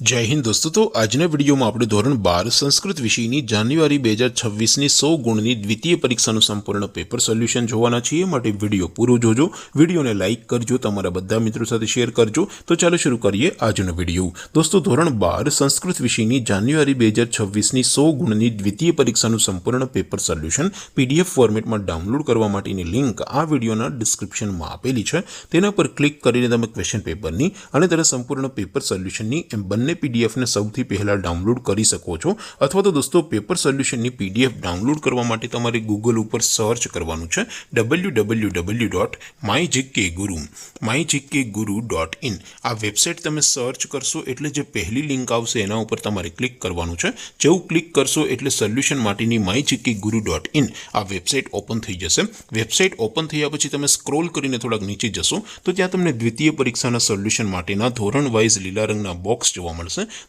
जय हिंद दोस्तों। तो आजना विडियो में આપણે ધોરણ 12 સંસ્કૃત વિષયની જાન્યુઆરી 2026ની 100 ગુણની દ્વિતીય પરીક્ષાનું સંપૂર્ણ પેપર સોલ્યુશન જોવાના છીએ। માટે વિડિયો પૂરો જોજો, વિડિયોને લાઈક કરજો, તમારા બધા મિત્રો સાથે શેર કરજો। તો ચાલો શરૂ કરીએ આજનો વિડિયો। દોસ્તો ધોરણ 12 સંસ્કૃત વિષયની જાન્યુઆરી 2026ની 100 ગુણની દ્વિતીય પરીક્ષાનું સંપૂર્ણ પેપર સોલ્યુશન પીડીએફ ફોર્મેટમાં ડાઉનલોડ કરવા માટેની લિંક આ વિડિયોના ડિસ્ક્રિપ્શનમાં આપેલી છે। તેના પર ક્લિક કરીને તમે ક્વેશ્ચન પેપરની અને તેના સંપૂર્ણ પેપર સોલ્યુશનની બંને पीडीएफ ने સૌથી પહેલા ડાઉનલોડ કરી શકો છો। અથવા તો દોસ્તો પેપર સોલ્યુશનની પીડીએફ ડાઉનલોડ કરવા માટે તમારે ગૂગલ ઉપર સર્ચ કરવાનું છે www.mygkguru.in। આ વેબસાઇટ તમે સર્ચ કરશો એટલે જે પહેલી લિંક આવશે એના ઉપર તમારે ક્લિક કરવાનું છે। જેવું ક્લિક કરશો એટલે સોલ્યુશન માટેની mygkguru.in આ વેબસાઇટ ઓપન થઈ જશે। વેબસાઇટ ઓપન થયા પછી તમે સ્ક્રોલ કરીને થોડાક નીચે જશો તો ત્યાં તમને દ્વિતીય પરીક્ષાના સોલ્યુશન માટેના ધોરણ વાઇઝ લીલા રંગના બોક્સ જોવા મળશે।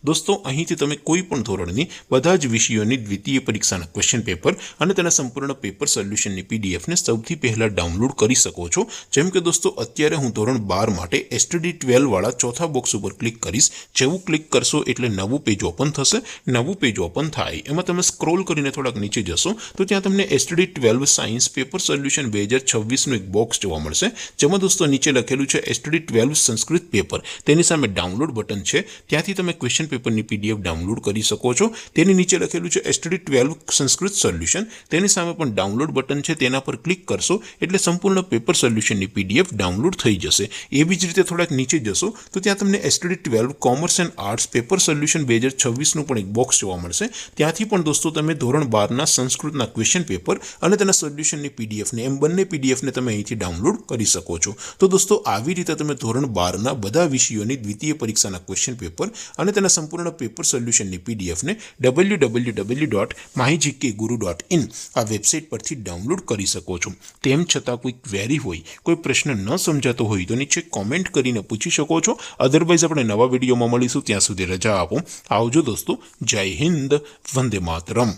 दोस्तों અહીંથી તમે કોઈ પણ ધોરણની બધા જ વિષયોની દ્વિતીય પરીક્ષાના ક્વેશ્ચન પેપર અને તેના સંપૂર્ણ પેપર સોલ્યુશનની પીડીએફ ને સૌથી પહેલા ડાઉનલોડ કરી શકો છો। જેમ કે દોસ્તો અત્યારે હું ધોરણ 12 માટે STD 12 વાળા ચોથા બોક્સ ઉપર ક્લિક કરીશ। જેવું ક્લિક કરશો એટલે નવું પેજ ઓપન થશે। નવું પેજ ઓપન થાય એમાં તમે સ્ક્રોલ કરીને થોડાક નીચે જશો તો ત્યાં તમને STD 12 સાયન્સ પેપર સોલ્યુશન 2026 નું એક બોક્સ જોવા મળશે। જેમાં દોસ્તો નીચે લખેલું છે STD 12 સંસ્કૃત પેપર, તેની સામે ડાઉનલોડ બટન છે, ત્યાંથી તમે ક્વેશ્ચન પેપરની પીડીએફ ડાઉનલોડ કરી શકો છો। તેની નીચે લખેલું છે STD 12 સંસ્કૃત સોલ્યુશન, તેની સામે પણ ડાઉનલોડ બટન છે, તેના પર ક્લિક કરશો એટલે સંપૂર્ણ પેપર સોલ્યુશનની પીડીએફ ડાઉનલોડ થઈ જશે। એવી જ રીતે થોડાક નીચે જશો તો ત્યાં તમને STD 12 commerce and arts paper solution 2026 નું પણ એક બોક્સ જોવા મળશે। ત્યાંથી પણ દોસ્તો તમે ધોરણ 12 ના સંસ્કૃતના ક્વેશ્ચન પેપર અને તેના સોલ્યુશનની પીડીએફ ને એમ બંને પીડીએફ ને તમે અહીંથી ડાઉનલોડ કરી શકો છો। તો દોસ્તો આવી રીતે તમે ધોરણ 12 ના બધા વિષયોની દ્વિતીય પરીક્ષાના ક્વેશ્ચન પેપર અને તેના સંપૂર્ણ પેપર સોલ્યુશનની પીડીએફ ને www.mygkguru.in આ વેબસાઇટ પરથી ડાઉનલોડ કરી શકો છો। તેમ છતાં કોઈ ક્વેરી હોય, કોઈ પ્રશ્ન ન સમજાતો હોય તો નીચે કોમેન્ટ કરીને પૂછી શકો છો। અધરવાઇઝ આપણે નવા વિડીયોમાં મળીશું, ત્યાં સુધી રજા આપો। આવજો દોસ્તો। જય હિન્દ, વંદે માતરમ।